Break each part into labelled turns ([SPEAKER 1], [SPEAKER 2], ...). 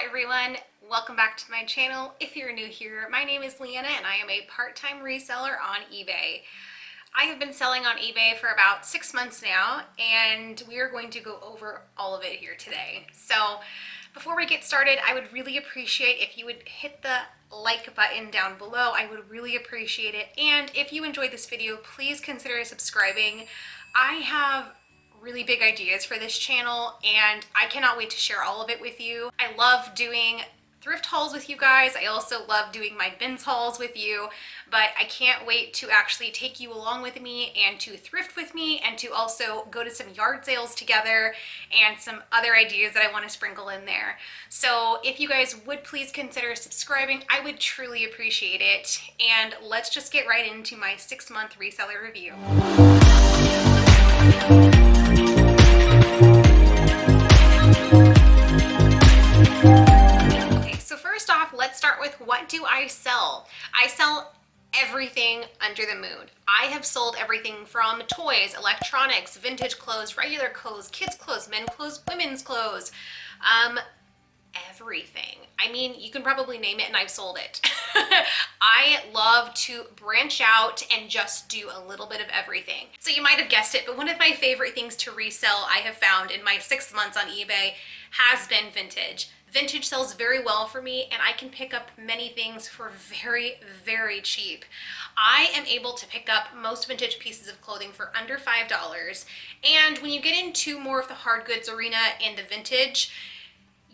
[SPEAKER 1] Hi everyone, welcome back to my channel. If you're new here, my name is Leanna and I am a part-time reseller on eBay. I have been selling on eBay for about 6 months now, and we are going to go over all of it here today. So before we get started, I would really appreciate if you would hit the like button down below. I would really appreciate it. And if you enjoyed this video, please consider subscribing. I have really big ideas for this channel and I cannot wait to share all of it with you. I love doing thrift hauls with you guys. I also love doing my bins hauls with you, but I can't wait to actually take you along with me and to thrift with me and to also go to some yard sales together and some other ideas that I want to sprinkle in there. So if you guys would please consider subscribing, I would truly appreciate it. And let's just get right into my 6-month reseller review. Let's start with, what do I sell? I sell everything under the moon. I have sold everything from toys, electronics, vintage clothes, regular clothes, kids clothes, men's clothes, women's clothes, everything. I mean, you can probably name it and I've sold it. I love to branch out and just do a little bit of everything. So you might have guessed it, but one of my favorite things to resell I have found in my 6 months on eBay has been vintage. Vintage sells very well for me and I can pick up many things for very, very cheap. I am able to pick up most vintage pieces of clothing for under $5. And when you get into more of the hard goods arena in the vintage,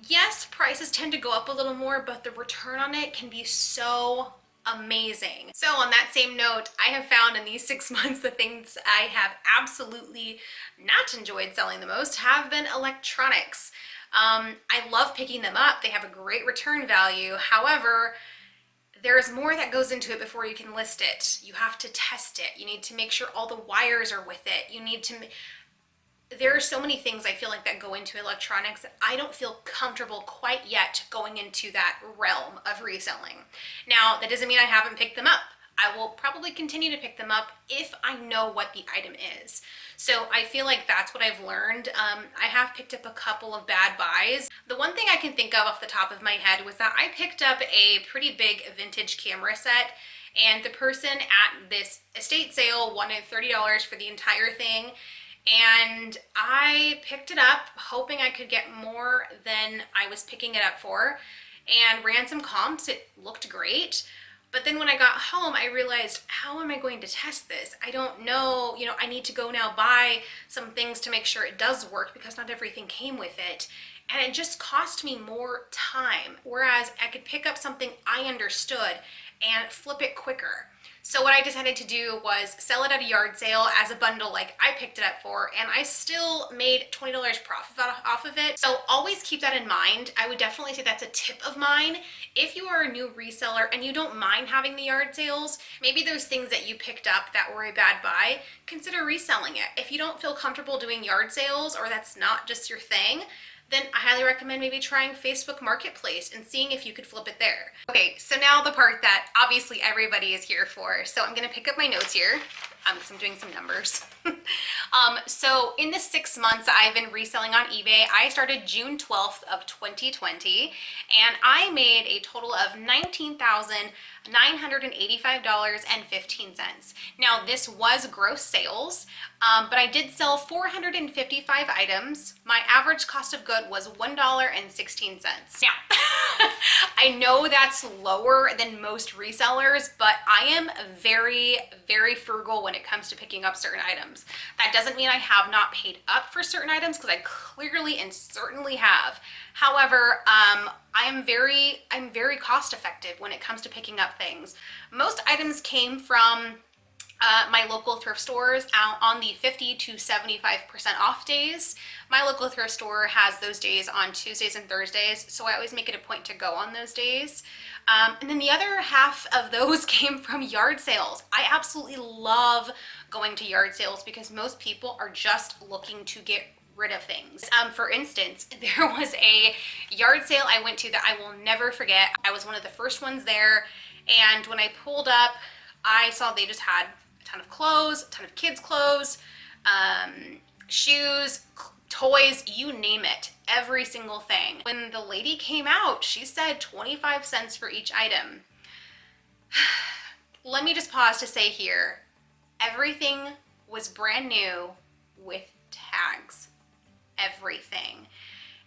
[SPEAKER 1] yes, prices tend to go up a little more, but the return on it can be so amazing. So on that same note, I have found in these 6 months the things I have absolutely not enjoyed selling the most have been electronics. I love picking them up. They have a great return value. However, there's more that goes into it before you can list it. You have to test it. You need to make sure all the wires are with it. You need to, there are so many things I feel like that go into electronics that I don't feel comfortable quite yet going into that realm of reselling. Now, that doesn't mean I haven't picked them up. I will probably continue to pick them up if I know what the item is. So I feel like that's what I've learned. I have picked up a couple of bad buys. The one thing I can think of off the top of my head was that I picked up a pretty big vintage camera set, and the person at this estate sale wanted $30 for the entire thing. And I picked it up hoping I could get more than I was picking it up for, and ran some comps. It looked great. But then when I got home, I realized, how am I going to test this? I don't know, I need to go now buy some things to make sure it does work because not everything came with it. And it just cost me more time. Whereas I could pick up something I understood and flip it quicker. So what I decided to do was sell it at a yard sale as a bundle like I picked it up for, and I still made $20 profit off of it. So always keep that in mind. I would definitely say that's a tip of mine. If you are a new reseller and you don't mind having the yard sales, maybe those things that you picked up that were a bad buy, consider reselling it. If you don't feel comfortable doing yard sales, or that's not just your thing, then I highly recommend maybe trying Facebook Marketplace and seeing if you could flip it there. Okay, so now the part that obviously everybody is here for. So I'm gonna pick up my notes here. So I'm doing some numbers. So in the 6 months I've been reselling on eBay, I started June 12th of 2020, and I made a total of $19,985.15. Now this was gross sales, but I did sell 455 items. My average cost of good was $1.16. Now, I know that's lower than most resellers, but I am very, very frugal when it comes to picking up certain items. That doesn't mean I have not paid up for certain items, because I clearly and certainly have. However, I'm very cost effective when it comes to picking up things. Most items came from my local thrift stores out on the 50 to 75% off days. My local thrift store has those days on Tuesdays and Thursdays, so I always make it a point to go on those days. And then the other half of those came from yard sales. I absolutely love going to yard sales because most people are just looking to get rid of things. For instance, there was a yard sale I went to that I will never forget. I was one of the first ones there, and when I pulled up, I saw they just had a ton of clothes, a ton of kids' clothes, shoes, toys, you name it, every single thing. When the lady came out, she said 25 cents for each item. Let me just pause to say here, everything was brand new with tags, everything,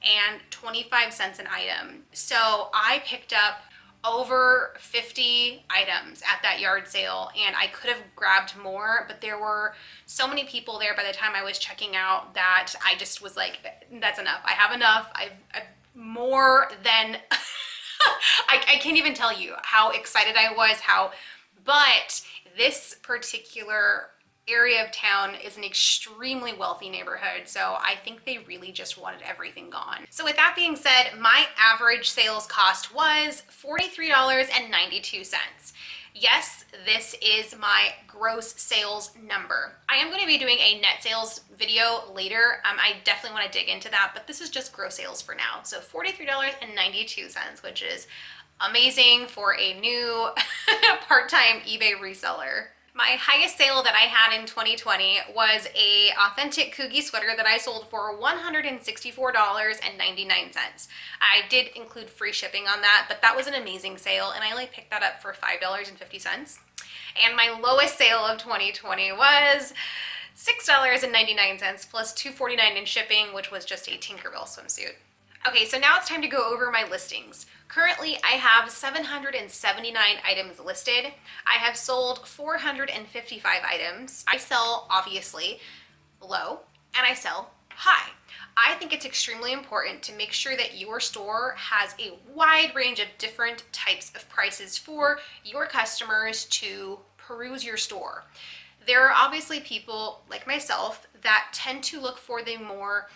[SPEAKER 1] and 25 cents an item. So I picked up over 50 items at that yard sale, and I could have grabbed more, but there were so many people there by the time I was checking out that I just was like, that's enough. I have enough. I've more than I can't even tell you how excited I was, but this particular area of town is an extremely wealthy neighborhood, so I think they really just wanted everything gone. So with that being said, my average sales cost was $43.92. Yes, this is my gross sales number. I am going to be doing a net sales video later. I definitely want to dig into that, but this is just gross sales for now. So $43.92, which is amazing for a new part-time eBay reseller. My highest sale that I had in 2020 was a authentic Coogie sweater that I sold for $164.99. I did include free shipping on that, but that was an amazing sale, and I only picked that up for $5.50. And my lowest sale of 2020 was $6.99 plus $2.49 in shipping, which was just a Tinkerbell swimsuit. Okay, so now it's time to go over my listings. Currently, I have 779 items listed. I have sold 455 items. I sell, obviously, low, and I sell high. I think it's extremely important to make sure that your store has a wide range of different types of prices for your customers to peruse your store. There are obviously people like myself that tend to look for the more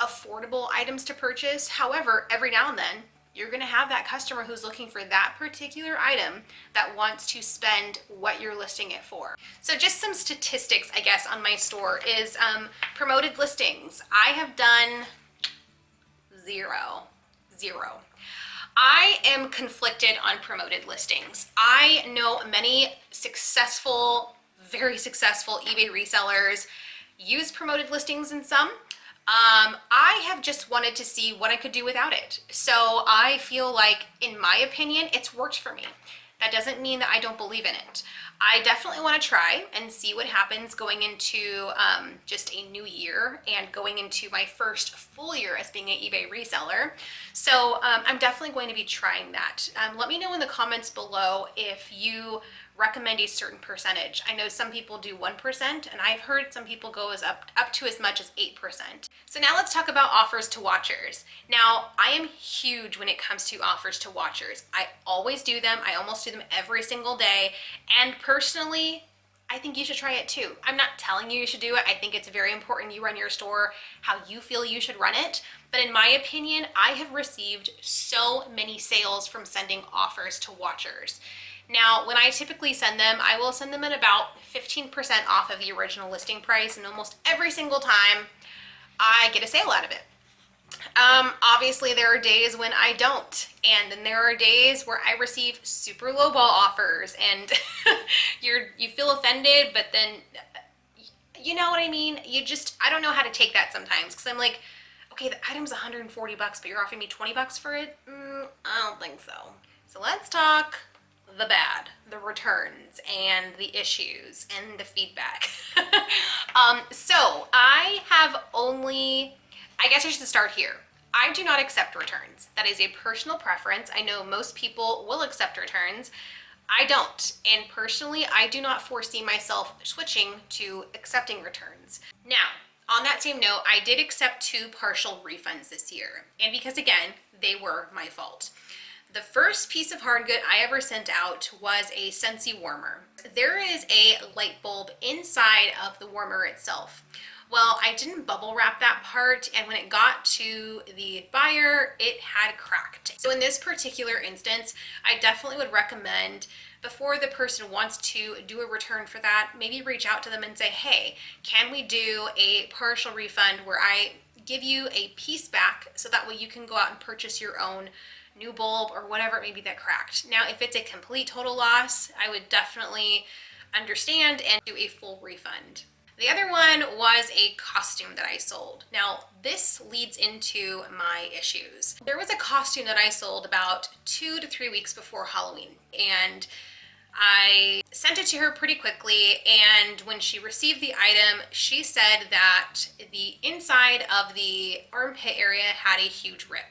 [SPEAKER 1] affordable items to purchase. However, every now and then, you're going to have that customer who's looking for that particular item that wants to spend what you're listing it for. So just some statistics, I guess, on my store is promoted listings. I have done zero. I am conflicted on promoted listings. I know many successful, very successful eBay resellers use promoted listings in some. I have just wanted to see what I could do without it. So I feel like, in my opinion, it's worked for me. That doesn't mean that I don't believe in it. I definitely want to try and see what happens going into just a new year and going into my first full year as being an eBay reseller. So I'm definitely going to be trying that. Let me know in the comments below if you recommend a certain percentage. I know some people do 1%, and I've heard some people go up to as much as 8%. So now let's talk about offers to watchers. Now, I am huge when it comes to offers to watchers. I always do them. I almost do them every single day. And personally, I think you should try it too. I'm not telling you should do it. I think it's very important you run your store how you feel you should run it. But in my opinion, I have received so many sales from sending offers to watchers. Now, when I typically send them, I will send them at about 15% off of the original listing price, and almost every single time I get a sale out of it. Obviously, there are days when I don't, and then there are days where I receive super lowball offers, and you feel offended, but then, you know what I mean? I don't know how to take that sometimes, because I'm like, okay, the item's $140, but you're offering me $20 for it? I don't think so. So let's talk the bad, the returns, and the issues, and the feedback. So I guess I should start here. I do not accept returns. That is a personal preference. I know most people will accept returns. I don't. And personally, I do not foresee myself switching to accepting returns. Now, on that same note, I did accept 2 partial refunds this year. And because, again, they were my fault. The first piece of hard good I ever sent out was a Scentsy warmer. There is a light bulb inside of the warmer itself. Well, I didn't bubble wrap that part, and when it got to the buyer, it had cracked. So in this particular instance, I definitely would recommend, before the person wants to do a return for that, maybe reach out to them and say, hey, can we do a partial refund where I give you a piece back so that way you can go out and purchase your own new bulb or whatever it may be that cracked. Now, if it's a complete total loss, I would definitely understand and do a full refund. The other one was a costume that I sold. Now, this leads into my issues. There was a costume that I sold about 2 to 3 weeks before Halloween, and I sent it to her pretty quickly, and when she received the item, she said that the inside of the armpit area had a huge rip.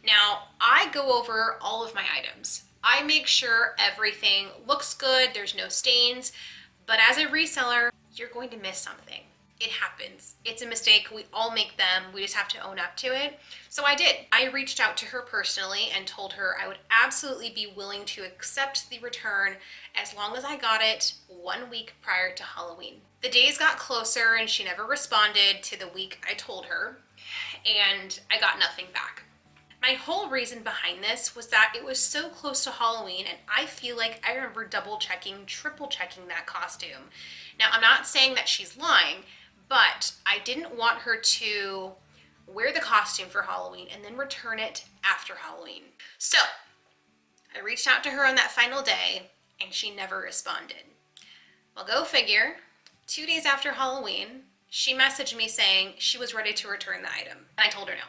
[SPEAKER 1] Now, I go over all of my items. I make sure everything looks good, there's no stains, but as a reseller, you're going to miss something. It happens. It's a mistake. We all make them. We just have to own up to it. So I did. I reached out to her personally and told her I would absolutely be willing to accept the return as long as I got it 1 week prior to Halloween. The days got closer and she never responded to the week I told her, and I got nothing back. My whole reason behind this was that it was so close to Halloween, and I feel like I remember double checking, triple checking that costume. Now, I'm not saying that she's lying, but I didn't want her to wear the costume for Halloween and then return it after Halloween. So I reached out to her on that final day and she never responded. Well, go figure, 2 days after Halloween, she messaged me saying she was ready to return the item. And I told her no.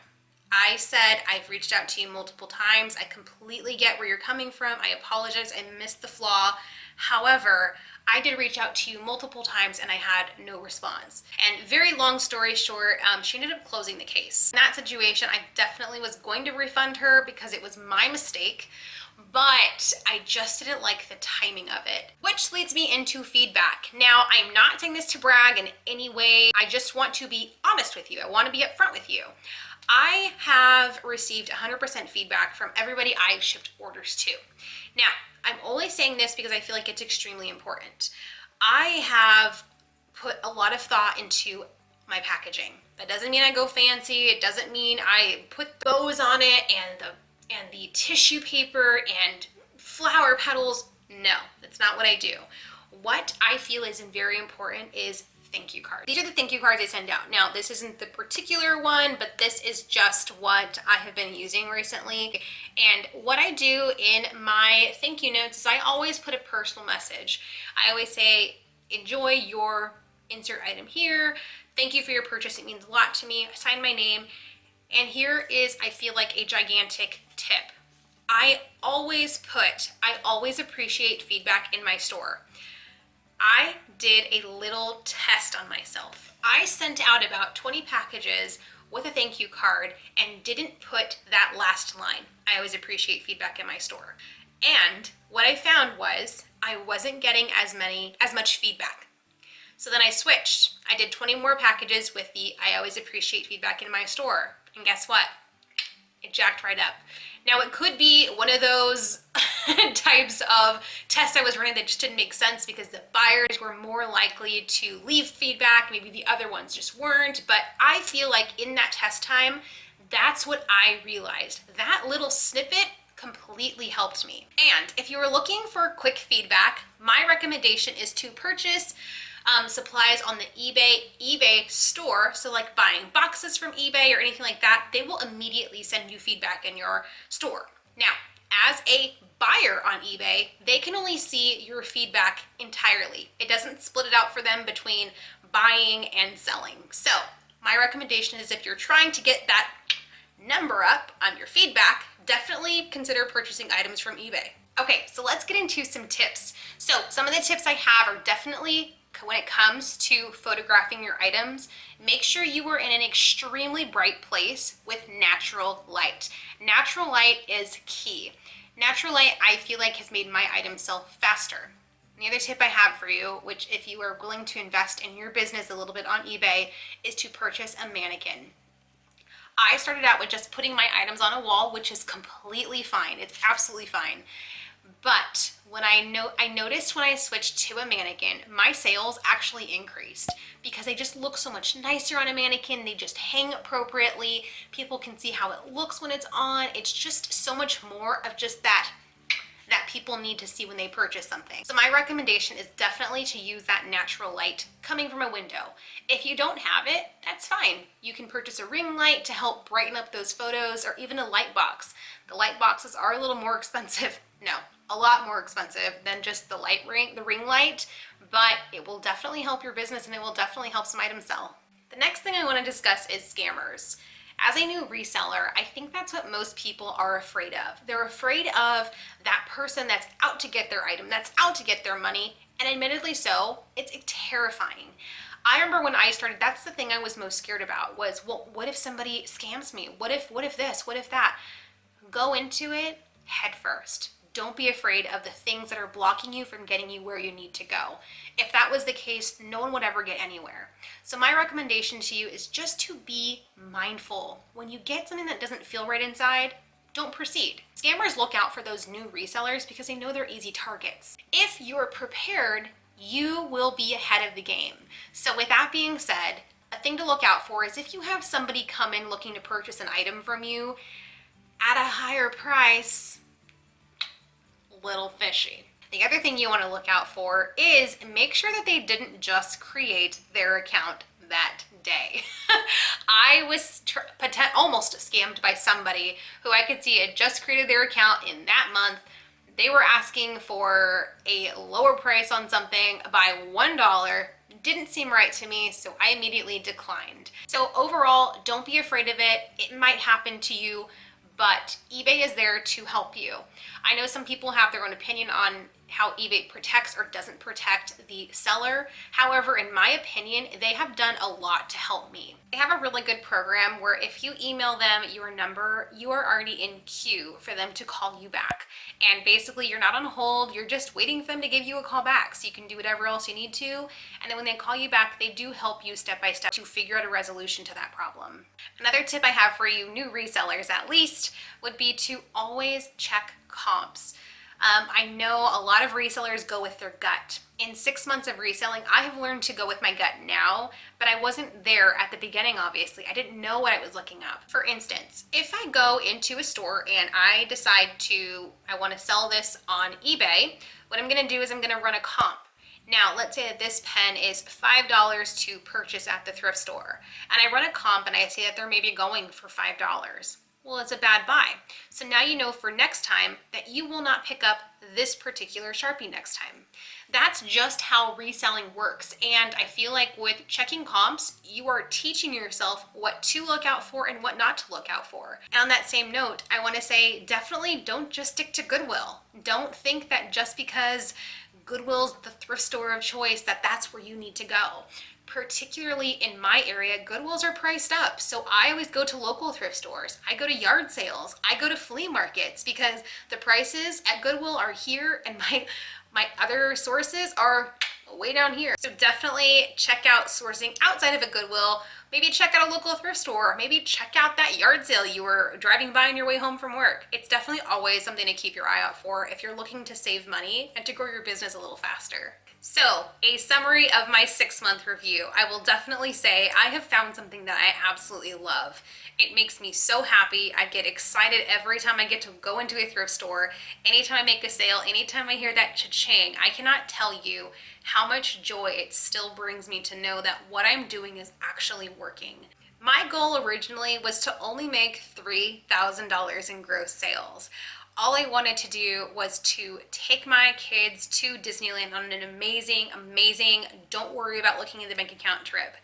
[SPEAKER 1] I said, I've reached out to you multiple times. I completely get where you're coming from. I apologize. I missed the flaw. However, I did reach out to you multiple times and I had no response. And very long story short, she ended up closing the case. In that situation, I definitely was going to refund her because it was my mistake, but I just didn't like the timing of it. Which leads me into feedback. Now, I'm not saying this to brag in any way. I just want to be honest with you. I want to be upfront with you. I have received 100% feedback from everybody I've shipped orders to. Now, I'm only saying this because I feel like it's extremely important. I have put a lot of thought into my packaging. That doesn't mean I go fancy. It doesn't mean I put bows on it and the tissue paper and flower petals. No, that's not what I do. What I feel is very important is thank you cards. These are the thank you cards I send out. Now, this isn't the particular one, but this is just what I have been using recently. And what I do in my thank you notes is I always put a personal message. I always say, enjoy your insert item here. Thank you for your purchase. It means a lot to me. I sign my name. And here is, I feel like, a gigantic tip. I always appreciate feedback in my store. I did a little test on myself. I sent out about 20 packages with a thank you card and didn't put that last line. I always appreciate feedback in my store. And what I found was I wasn't getting as much feedback. So then I switched. I did 20 more packages with the I always appreciate feedback in my store. And guess what? It jacked right up. Now, it could be one of those types of tests I was running that just didn't make sense because the buyers were more likely to leave feedback. Maybe the other ones just weren't. But I feel like in that test time, that's what I realized. That little snippet completely helped me. And if you were looking for quick feedback, my recommendation is to purchase supplies on the eBay store. So like buying boxes from eBay or anything like that, they will immediately send you feedback in your store. Now, as a buyer on eBay, they can only see your feedback entirely. It doesn't split it out for them between buying and selling. So my recommendation is if you're trying to get that number up on your feedback, definitely consider purchasing items from eBay. Okay, so let's get into some tips. So some of the tips I have are definitely when it comes to photographing your items, make sure you are in an extremely bright place with natural light. Natural light is key. Natural light, I feel like, has made my items sell faster. And the other tip I have for you, which if you are willing to invest in your business a little bit on eBay, is to purchase a mannequin. I started out with just putting my items on a wall, which is completely fine. It's absolutely fine. But when I noticed when I switched to a mannequin, my sales actually increased because they just look so much nicer on a mannequin. They just hang appropriately. People can see how it looks when it's on. It's just so much more of just that people need to see when they purchase something. So my recommendation is definitely to use that natural light coming from a window. If you don't have it, that's fine. You can purchase a ring light to help brighten up those photos, or even a light box. The light boxes are a little more expensive. No, a lot more expensive than just the ring light, but it will definitely help your business and it will definitely help some items sell. The next thing I want to discuss is scammers. As a new reseller, I think that's what most people are afraid of. They're afraid of that person that's out to get their item, that's out to get their money, and admittedly so, it's terrifying. I remember when I started, that's the thing I was most scared about was, well, what if somebody scams me? What if this? What if that? Go into it head first. Don't be afraid of the things that are blocking you from getting you where you need to go. If that was the case, no one would ever get anywhere. So my recommendation to you is just to be mindful. When you get something that doesn't feel right inside, don't proceed. Scammers look out for those new resellers because they know they're easy targets. If you're prepared, you will be ahead of the game. So with that being said, a thing to look out for is if you have somebody come in looking to purchase an item from you at a higher price, little fishy. The other thing you want to look out for is make sure that they didn't just create their account that day. I was almost scammed by somebody who I could see had just created their account in that month. They were asking for a lower price on something by $1. Didn't seem right to me, so I immediately declined. So overall, don't be afraid of it. It might happen to you, but eBay is there to help you. I know some people have their own opinion on how eBay protects or doesn't protect the seller. However, in my opinion, they have done a lot to help me. They have a really good program where if you email them your number, you are already in queue for them to call you back. And basically you're not on hold, you're just waiting for them to give you a call back so you can do whatever else you need to. And then when they call you back, they do help you step by step to figure out a resolution to that problem. Another tip I have for you, new resellers at least, would be to always check comps. I know a lot of resellers go with their gut. In 6 months of reselling, I have learned to go with my gut now, but I wasn't there at the beginning, obviously. I didn't know what I was looking up. For instance, if I go into a store and I decide I want to sell this on eBay, what I'm going to do is I'm going to run a comp. Now, let's say that this pen is $5 to purchase at the thrift store, and I run a comp and I see that they're maybe going for $5. Well, it's a bad buy. So now you know for next time that you will not pick up this particular Sharpie next time. That's just how reselling works. And I feel like with checking comps, you are teaching yourself what to look out for and what not to look out for. And on that same note, I want to say definitely don't just stick to Goodwill. Don't think that just because Goodwill's the thrift store of choice that that's where you need to go. Particularly in my area, Goodwills are priced up. So I always go to local thrift stores. I go to yard sales. I go to flea markets because the prices at Goodwill are here and my other sources are way down here. So definitely check out sourcing outside of a Goodwill. Maybe check out a local thrift store. Maybe check out that yard sale you were driving by on your way home from work. It's definitely always something to keep your eye out for if you're looking to save money and to grow your business a little faster. So, a summary of my 6-month review. I will definitely say I have found something that I absolutely love. It makes me so happy. I get excited every time I get to go into a thrift store. Anytime I make a sale, anytime I hear that cha-ching, I cannot tell you how much joy it still brings me to know that what I'm doing is actually working. My goal originally was to only make $3,000 in gross sales. All I wanted to do was to take my kids to Disneyland on an amazing, don't worry about looking at the bank account trip.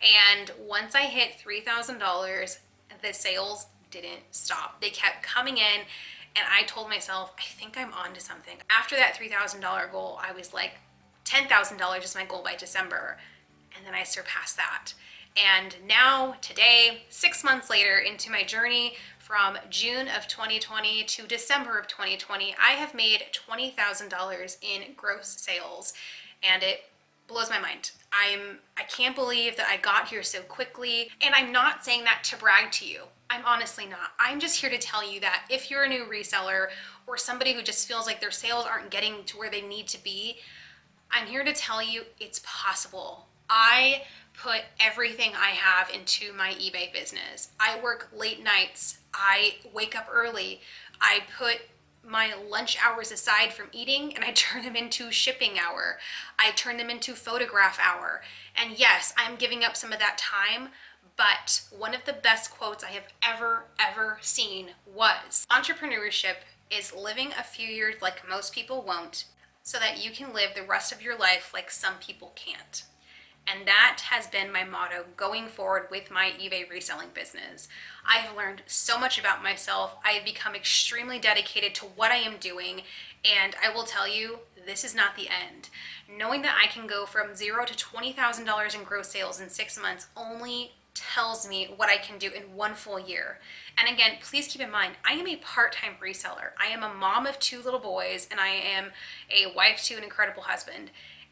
[SPEAKER 1] And once I hit $3,000, the sales didn't stop. They kept coming in and I told myself, I think I'm onto something. After that $3,000 goal, I was like, $10,000 is my goal by December. And then I surpassed that. And now, today, 6 months later into my journey, from June of 2020 to December of 2020, I have made $20,000 in gross sales, and it blows my mind. I can't believe that I got here so quickly, and I'm not saying that to brag to you. I'm honestly not. I'm just here to tell you that if you're a new reseller or somebody who just feels like their sales aren't getting to where they need to be, I'm here to tell you it's possible. I put everything I have into my eBay business. I work late nights. I wake up early. I put my lunch hours aside from eating and I turn them into shipping hour. I turn them into photograph hour. And yes, I'm giving up some of that time, But one of the best quotes I have ever seen was, entrepreneurship is living a few years like most people won't, so that you can live the rest of your life like some people can't. And that has been my motto going forward with my eBay reselling business. I have learned so much about myself. I have become extremely dedicated to what I am doing. And I will tell you, this is not the end. Knowing that I can go from $0 to $20,000 in gross sales in 6 months only tells me what I can do in 1 full year. And again, please keep in mind, I am a part-time reseller. I am a mom of 2 little boys, and I am a wife to an incredible husband.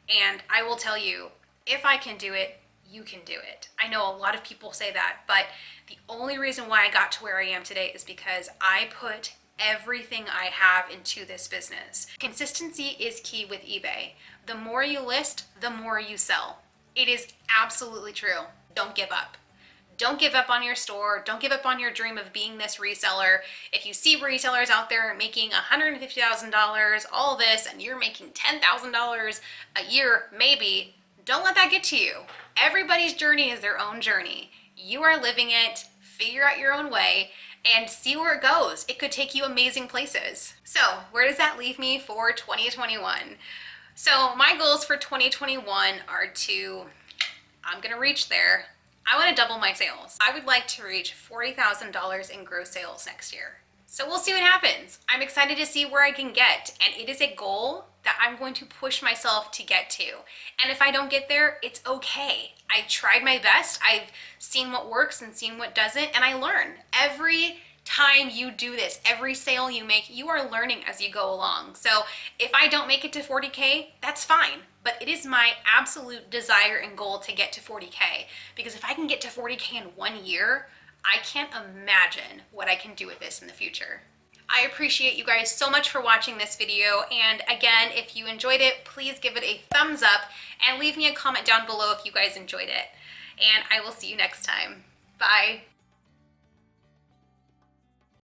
[SPEAKER 1] And I will tell you, if I can do it, you can do it. I know a lot of people say that, but the only reason why I got to where I am today is because I put everything I have into this business. Consistency is key with eBay. The more you list, the more you sell. It is absolutely true. Don't give up. Don't give up on your store. Don't give up on your dream of being this reseller. If you see resellers out there making $150,000, all this, and you're making $10,000 a year, maybe, don't let that get to you. Everybody's journey is their own journey. You are living it, figure out your own way, and see where it goes. It could take you amazing places. So where does that leave me for 2021? So my goals for 2021 are I'm gonna reach there. I wanna double my sales. I would like to reach $40,000 in gross sales next year. So we'll see what happens. I'm excited to see where I can get, and it is a goal that I'm going to push myself to get to. And if I don't get there, it's okay. I tried my best. I've seen what works and seen what doesn't, and I learn. Every time you do this, every sale you make, you are learning as you go along. So if I don't make it to 40K, that's fine. But it is my absolute desire and goal to get to 40K, because if I can get to 40K in 1 year, I can't imagine what I can do with this in the future. I appreciate you guys so much for watching this video, and again, if you enjoyed it, please give it a thumbs up and leave me a comment down below if you guys enjoyed it. And I will see you next time. Bye.